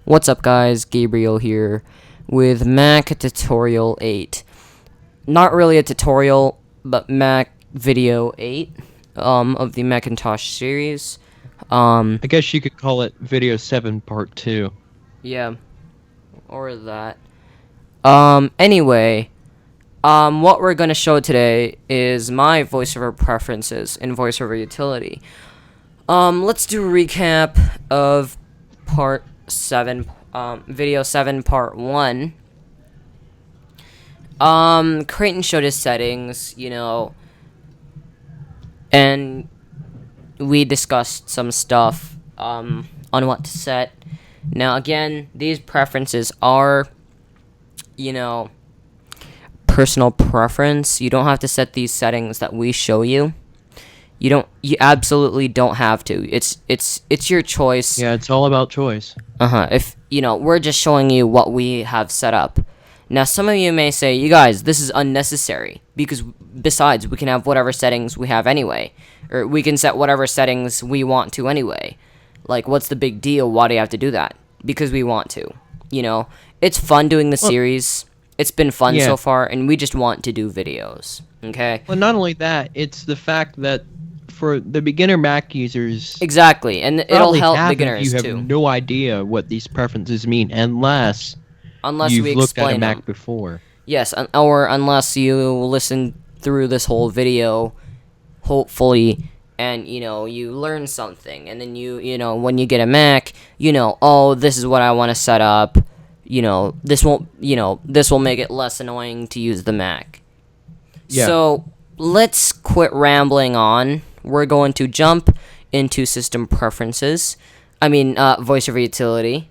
What's up guys, Gabriel here with Mac Tutorial 8. Not really a tutorial, but Mac Video 8 of the Macintosh series. I guess you could call it Video 7 Part 2. Yeah, or that. Anyway, what we're going to show today is my VoiceOver preferences in VoiceOver Utility. Let's do a recap of Part 7, Video 7 Part 1. Creighton showed his settings, and we discussed some stuff, on what to set. Now, again, these preferences are, personal preference. You don't have to set these settings that we show you. You absolutely don't have to. It's your choice. Yeah, it's all about choice. If, we're just showing you what we have set up. Now, some of you may say, you guys, this is unnecessary, because besides, we can have whatever settings we have anyway. Or we can set whatever settings we want to anyway. Like, what's the big deal? Why do you have to do that? Because we want to. It's fun doing the series. It's been fun so far, and we just want to do videos. Okay? Well, not only that, it's the fact that for the beginner Mac users... Exactly, and it'll help beginners, too. You too. have no idea what these preferences mean unless we looked at a explain Mac them before. Yes, or unless you listen through this whole video, hopefully, and, you learn something. And then when you get a Mac, oh, this is what I want to set up. This will make it less annoying to use the Mac. Yeah. So, let's quit rambling on. We're going to jump into System Preferences. VoiceOver Utility.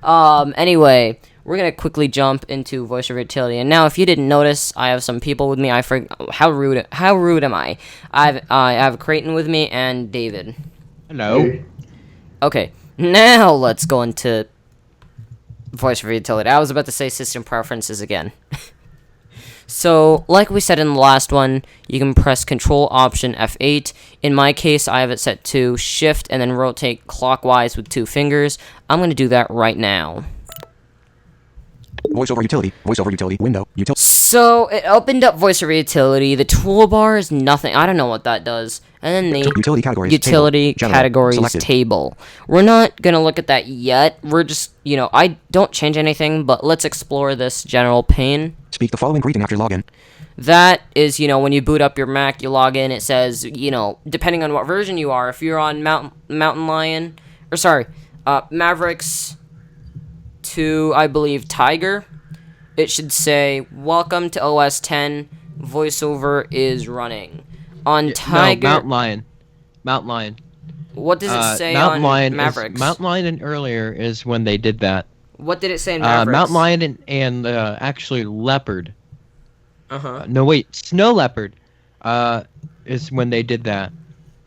Anyway, we're going to quickly jump into VoiceOver Utility. And now, if you didn't notice, I have some people with me. How rude am I? I have Creighton with me and David. Hello. Okay, now let's go into VoiceOver Utility. I was about to say System Preferences again. So, like we said in the last one, you can press Control Option F8. In my case, I have it set to Shift and then rotate clockwise with 2 fingers. I'm going to do that right now. VoiceOver Utility, window, utility. So, it opened up VoiceOver Utility. The toolbar is nothing. I don't know what that does. And then the Utility Categories table. We're not going to look at that yet. We're just, I don't change anything, but let's explore this general pane. Speak the following greeting after login. That is, when you boot up your Mac, you log in, it says, depending on what version you are, if you're on Mountain Lion, Mavericks to, I believe, Tiger, it should say, welcome to OS 10, VoiceOver is running. On Tiger... No, Mountain Lion. What does it say Mountain on Lion Mavericks? Mountain Lion and earlier is when they did that. What did it say in Mavericks? Mountain Lion and actually Leopard. No, wait, Snow Leopard is when they did that.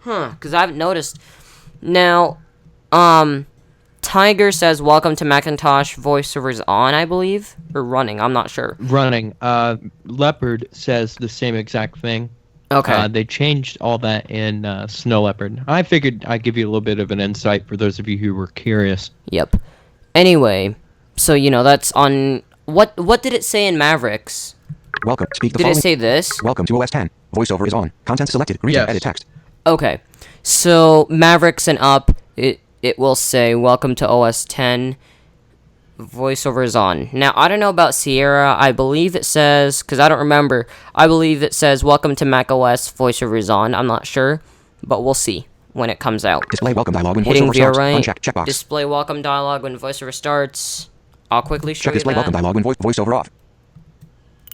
Because I haven't noticed. Now, Tiger says, welcome to Macintosh, VoiceOver's on, I believe? Or running, I'm not sure. Running. Leopard says the same exact thing. Okay. They changed all that in Snow Leopard. I figured I'd give you a little bit of an insight for those of you who were curious. Yep. Anyway, so, that's on... What did it say in Mavericks? Welcome. Speak the Did following. It say this? Welcome to OS 10. VoiceOver is on. Content selected. Read edit text. Okay. So, Mavericks and up, it will say, welcome to OS 10. VoiceOver is on. Now, I don't know about Sierra. I believe it says, because I don't remember, I believe it says, welcome to macOS, VoiceOver is on. I'm not sure, but we'll see when it comes out. Display welcome dialog when Hitting VoiceOver starts. right. Uncheck. Checkbox. Display welcome dialog when VoiceOver starts. I'll quickly show Check you display that. welcome dialog when VoiceOver off.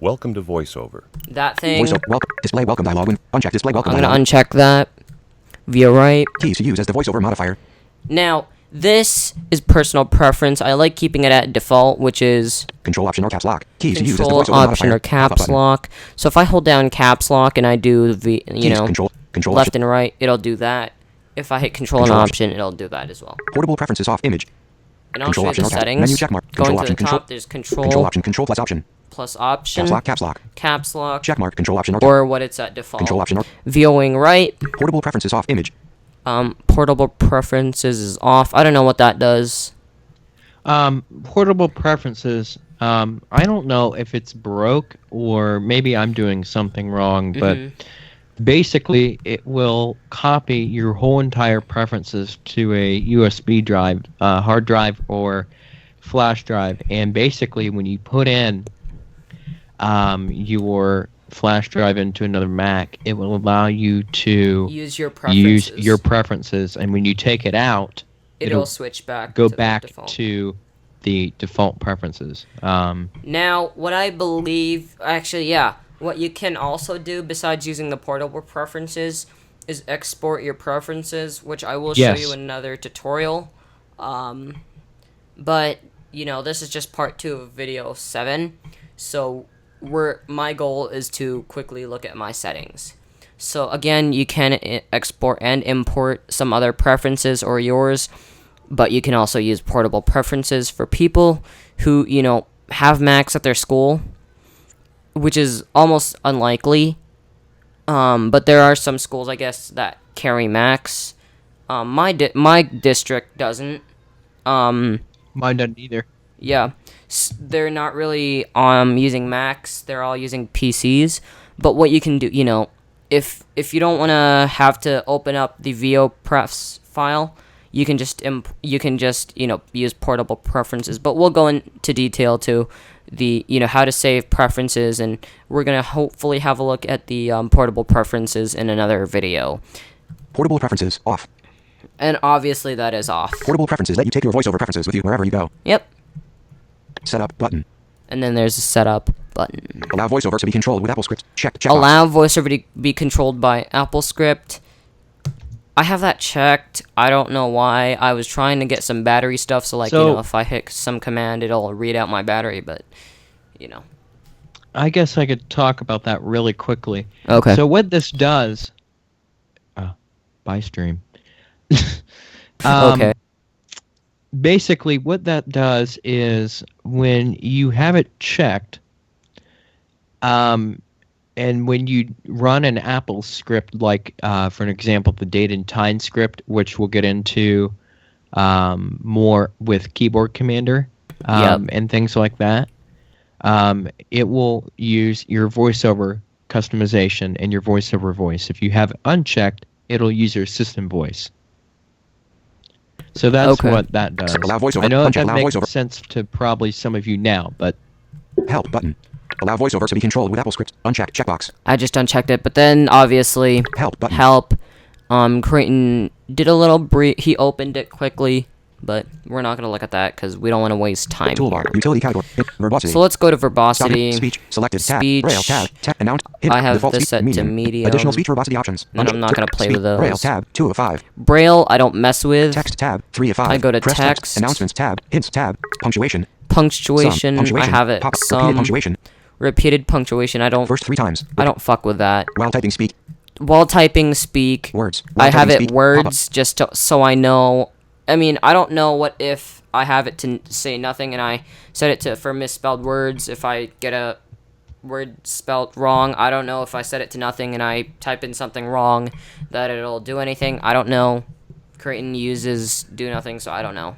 Welcome to VoiceOver. That thing. Welcome. Display welcome dialog when uncheck display welcome I'm dialog. going to uncheck that. Via right. Keys to use as the VoiceOver modifier. Now, this is personal preference. I like keeping it at default, which is Control Option or Caps Lock. Keys to use as the Control VoiceOver Option modifier. or Caps Pop-up button. Lock. So if I hold down Caps Lock and I do the, Keys, Control left Option. and right, it'll do that. If I hit Control and Control Option, it'll do that as well. Portable preferences off. Image. And I'll Control show you Option the or Caps. settings. Menu checkmark. Going Control to Option. the top, there's Control Option. Control plus Option. plus Option, Caps Lock. Caps Lock. Caps Lock, Checkmark. Control Option or what it's at default. Control Option or VOing right, Portable preferences off. Image. Portable Preferences is off. I don't know what that does. Portable preferences. I don't know if it's broke or maybe I'm doing something wrong, but basically it will copy your whole entire preferences to a USB drive, hard drive, or flash drive. And basically, when you put in your flash drive into another Mac, it will allow you to Use your preferences. use your preferences. And when you take it out, It'll switch back. go to the back default. to the default preferences. Now, what I believe, actually, yeah, what you can also do besides using the portable preferences is export your preferences, which I will show Yes. you in another tutorial. But this is just part 2 of video 7. So my goal is to quickly look at my settings. So again, you can export and import some other preferences or yours, but you can also use portable preferences for people who, have Macs at their school, which is almost unlikely. But there are some schools, I guess, that carry Macs. My district doesn't. Mine doesn't either. Yeah, they're not really using Macs. They're all using PCs. But what you can do, if you don't want to have to open up the VoPrefs file, you can just use portable preferences. But we'll go into detail to the how to save preferences, and we're gonna hopefully have a look at the portable preferences in another video. Portable preferences off. And obviously that is off. Portable preferences let you take your VoiceOver preferences with you wherever you go. Yep. Setup button. And then there's a setup button. Allow VoiceOver to be controlled with AppleScript. Checkbox. Allow VoiceOver to be controlled by AppleScript. I have that checked. I don't know why. I was trying to get some battery stuff, so if I hit some command, it'll read out my battery, but I guess I could talk about that really quickly. Okay. So what this does, by stream. Okay. Basically, what that does is when you have it checked, and when you run an Apple script, like for an example, the date and time script, which we'll get into more with Keyboard Commander and things like that, it will use your VoiceOver customization and your VoiceOver voice. If you have it unchecked, it'll use your system voice. So that's what that does. Allow VoiceOver. I know that Allow makes VoiceOver. sense to probably some of you now, but Help button. Allow VoiceOver to be controlled with AppleScript. Unchecked. Checkbox. I just unchecked it, but then obviously Help button. help. Creighton did a little he opened it quickly, but we're not gonna look at that because we don't want to waste time. Toolbar. Here. Utility category. Verbosity. So let's go to Document. verbosity. Speech. Selected. Speech. Tab. Braille. Tab. Announce. Hint. I have Default this speech, set to medium. Additional speech verbosity options. And I'm not gonna play Speech. with those. Braille. Tab. 2 of 5. Braille, I don't mess with. Text. Tab. 3 of 5. I go to Press text. Announcements. Tab. Hints. Tab. Punctuation. Punctuation. Some. Punctuation. I have it. Pop-up. Some Repeated punctuation. repeated punctuation. I don't. First 3 times. I don't fuck with that. While typing. Speak. While typing, speak. Words. I While have typing, it speak. words just so I know. I mean, I don't know what if I have it to say nothing and I set it to for misspelled words. If I get a word spelled wrong, I don't know if I set it to nothing and I type in something wrong that it'll do anything. I don't know. Creighton uses do nothing, so I don't know.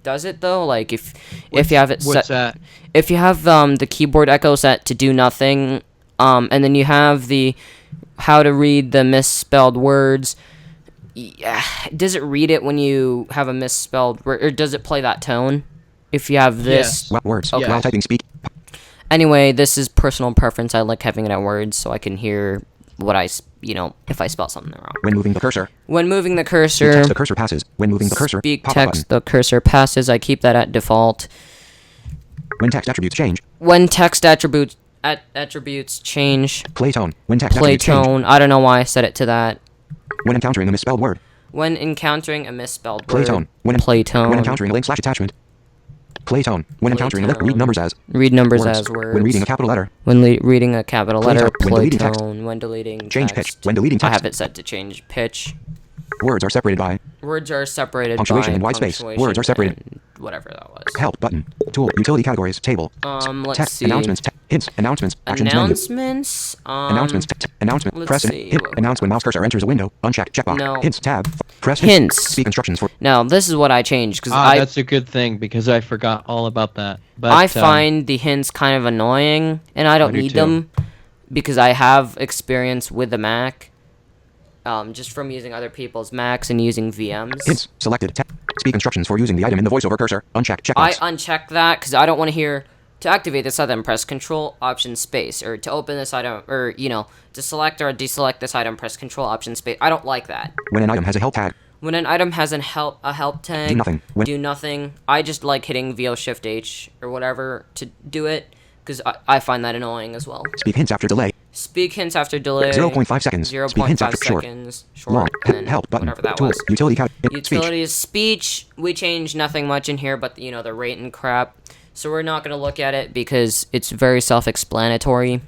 Does it though? Like if you have it what's set, that? if you have the keyboard echo set to do nothing, and then you have the how to read the misspelled words. Yeah, does it read it when you have a misspelled word, or does it play that tone? If you have this, Well, words. Okay. While typing. Speak. anyway, this is personal preference. I like having it at words so I can hear what if I spell something wrong. When moving the cursor. When moving the Speak cursor, text. The cursor passes. When moving the cursor. speak Pop-up text, button. the cursor passes. I keep that at default. When text attributes change. When text attributes change, Play tone. When text play attributes change. tone. I don't know why I set it to that. When encountering a misspelled word. When encountering a misspelled Play word. tone. Play tone. When encountering a link/attachment. Play tone. When Play encountering a link, tone. read numbers as. Read numbers words. as words. When reading a capital letter. When reading a capital Play letter. tone. When Play deleting text. tone. When deleting Change text. pitch. When deleting I text. have it set to change pitch. Words are separated by. Words are separated Punctuation by and white space. punctuation Words are separated. and whatever that was. Help button. Tool. Utility categories. Table. Let's Text. see. Announcements. Hints. Announcements. Actions menu. Announcements. Announcements. Announcement. Let's Press and see. hit. Announce when mouse cursor enters a window. Uncheck. Checkbox. No. Hints tab. Press Hints. Speak instructions for. Now this is what I changed because That's a good thing because I forgot all about that. But I find the hints kind of annoying, and I don't do need too. them because I have experience with the Mac, just from using other people's Macs and using VMs. Hints. Selected. Speak instructions for using the item in the voiceover cursor. Uncheck. I Checkbox. uncheck that because I don't want to hear to activate this item. Press Control Option Space, or to open this item, or to select or deselect this item. Press Control Option Space. I don't like that. When an item has a help tag. When an item has a help tag, Do nothing. When do nothing. I just like hitting VO Shift H or whatever to do it because I find that annoying as well. speak hints after delay. Speak hints after delay. 0.5 seconds. Speak hints 0.5 after short. seconds. Long. And then Help button. whatever that Tool. was. Utility speech. Utility is speech. We changed nothing much in here, but the rate and crap. So we're not gonna look at it because it's very self-explanatory.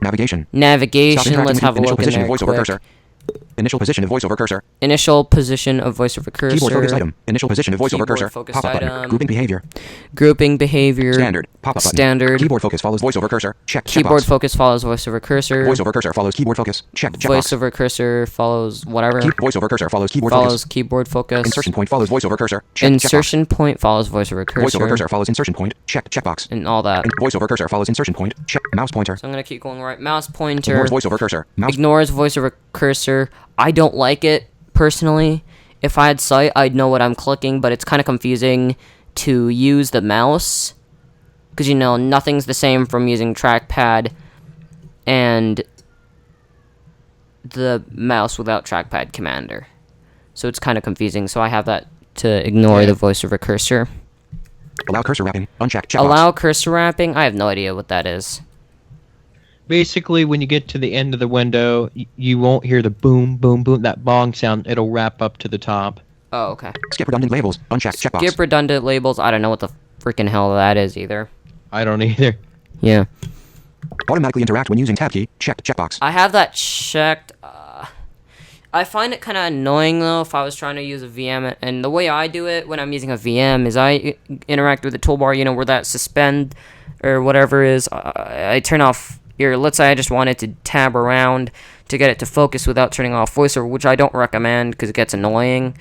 Navigation. Navigation. Stop Let's interacting have a with look in initial there position of voiceover quick. cursor. Initial position of voiceover cursor. Initial position of VoiceOver cursor. Keyboard focused item. Initial position of voiceover Keyboard cursor. focused Pop-up button. item. Grouping behavior. Grouping behavior. Standard. Pop-up button. Standard. Keyboard focus follows voiceover cursor. Check. Keyboard Checkbox. focus follows VoiceOver cursor. Voiceover cursor follows keyboard focus. Check. Checkbox. VoiceOver cursor follows whatever. Voiceover cursor follows keyboard Follows focus. keyboard focus. Insertion point follows voiceover cursor. Check. Insertion point follows VoiceOver Checkbox. cursor. Voiceover cursor follows insertion point. Check. Checkbox. And all that. Voiceover cursor follows insertion point. Check. Mouse pointer. So I'm gonna keep going right. Mouse pointer. Ignores voiceover cursor. Mouse. Ignores VoiceOver cursor. I don't like it personally. If I had sight, I'd know what I'm clicking, but it's kind of confusing to use the mouse because nothing's the same from using trackpad and the mouse without trackpad commander. So it's kind of confusing. So I have that to ignore the VoiceOver cursor. Allow cursor wrapping. Uncheck. Checkbox. Allow cursor wrapping. I have no idea what that is. basically, when you get to the end of the window, you won't hear the boom, boom, boom, that bong sound. It'll wrap up to the top. Oh, okay. Skip redundant labels. Uncheck. Checkbox. Skip redundant labels. I don't know what the freaking hell that is either. I don't either. Yeah. Automatically interact when using tab key. Check. Checkbox. I have that checked. I find it kind of annoying though if I was trying to use a VM, and the way I do it when I'm using a VM is I interact with the toolbar, where that suspend or whatever is. I turn off let's say I just wanted to tab around to get it to focus without turning off VoiceOver, which I don't recommend because it gets annoying.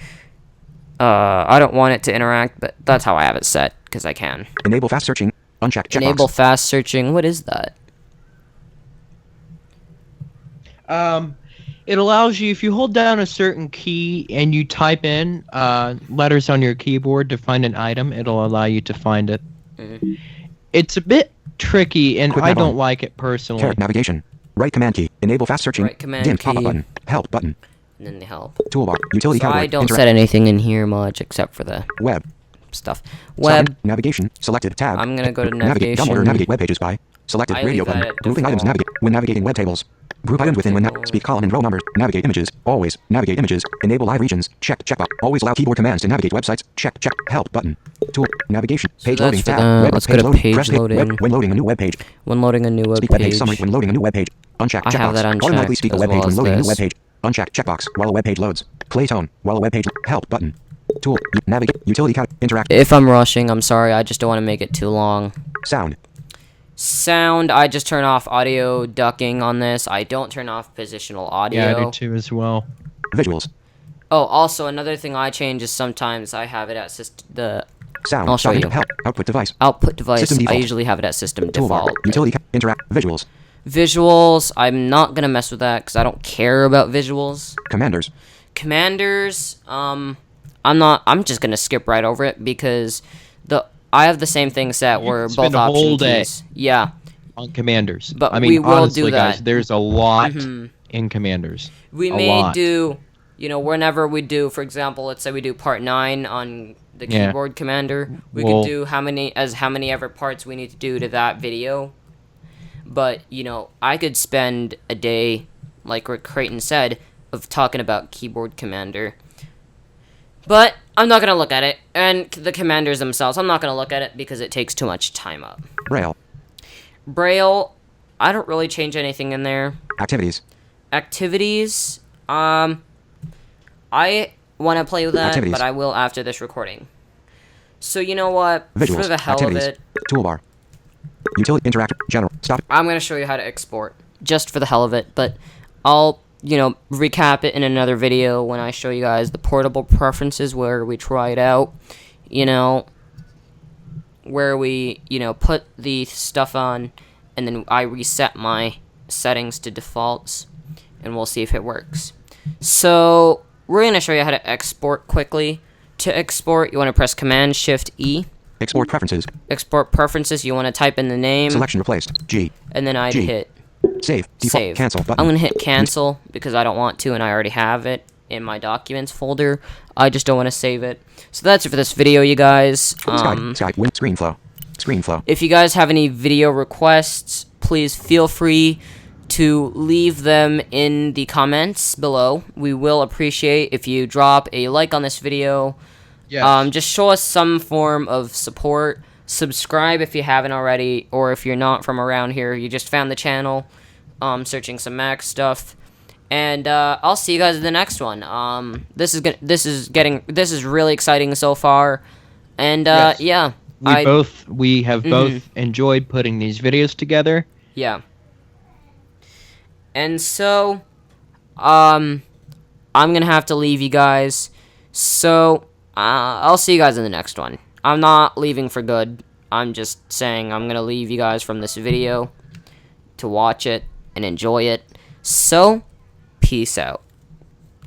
I don't want it to interact, but that's how I have it set because I can. Enable fast searching. Uncheck. Checkbox. Enable fast searching. What is that? It allows you, if you hold down a certain key and you type in letters on your keyboard to find an item, it'll allow you to find it. Mm-hmm. It's a bit tricky, and Quick I nav don't on. like it personally. Caret navigation. Right command key. Enable fast searching. Right command Dim key. pop-up button. Help button. And then the help. Toolbar. Utility So category. I don't Interact. set anything in here much except for the Web. stuff. Stop. Web. Navigation. Selected tab. I'm gonna go to Navigate. Download or navigation. navigate web pages by. Selected I radio leave that button. at Grouping items. default. Navigate. When navigating web tables. Group items within when Table. speak column and row numbers. Navigate images. Always. Navigate images. Enable live regions. Check. Checkbox. Always allow keyboard commands to navigate websites. Check. Check. Help button. Tool. Navigation. So Page that's loading for tab. that. Web Let's go to loading. page Press loading. Web when loading a new web page. When loading a new web Speak web page page. summary when loading a new web page. Uncheck. I have Checkbox. that Automatically unchecked speak a as web page well when as loading a new this. web page. Uncheck checkbox while a web page loads. Play tone while a web page. Help button. Tool. Navigate. Utility cat. Interact. If I'm rushing, I'm sorry. I just don't want to make it too long. Sound. Sound. I just turn off audio ducking on this. I don't turn off positional audio. Yeah, I do too as well. Visuals. Oh, also another thing I change is sometimes I have it at the Sound. I'll show Sound. you. Help. Output device. output device. System I default. usually have it at system Toolbar. default. Utility cat. Interact. Visuals. Visuals. I'm not gonna mess with that because I don't care about visuals. Commanders. Commanders. I'm just gonna skip right over it because I have the same thing set where can both spend a whole option day. keys. Yeah. On Commanders. But I mean, we will honestly, do guys, that. there's a lot Mhm. in Commanders. We A may lot. do, whenever we do, for example, let's say we do part 9 on the Yeah. keyboard commander, we Well- could do how many ever parts we need to do to that video. But, I could spend a day, like Rick Creighton said, of talking about Keyboard Commander. But I'm not going to look at it. And the commanders themselves, I'm not going to look at it because it takes too much time up. Braille. Braille, I don't really change anything in there. Activities. Activities, I want to play with that, Activities. but I will after this recording. So you know what? Visuals. For the hell Activities. of it, Toolbar. Utility. Interact. General. Stop. I'm going to show you how to export. Just for the hell of it, but I'll, recap it in another video when I show you guys the portable preferences where we try it out, where we, put the stuff on, and then I reset my settings to defaults, and we'll see if it works. So, we're going to show you how to export quickly. To export, you want to press Command-Shift-E. Export preferences. Export preferences, you want to type in the name, Selection replaced. G. and then I'd G. hit Save. Default. save. Cancel button. I'm going to hit cancel because I don't want to, and I already have it in my documents folder. I just don't want to save it. So that's it for this video, you guys. Skype. Win. Screen flow. Screen flow. If you guys have any video requests, please feel free to leave them in the comments below. We will appreciate if you drop a like on this video. Yes. Just show us some form of support. Subscribe if you haven't already, or if you're not from around here, you just found the channel, searching some Mac stuff. And I'll see you guys in the next one. This is really exciting so far. And Yes. yeah. We have both enjoyed putting these videos together. Yeah. And so, I'm gonna have to leave you guys. So, I'll see you guys in the next one. I'm not leaving for good. I'm just saying I'm gonna leave you guys from this video to watch it and enjoy it. So, peace out.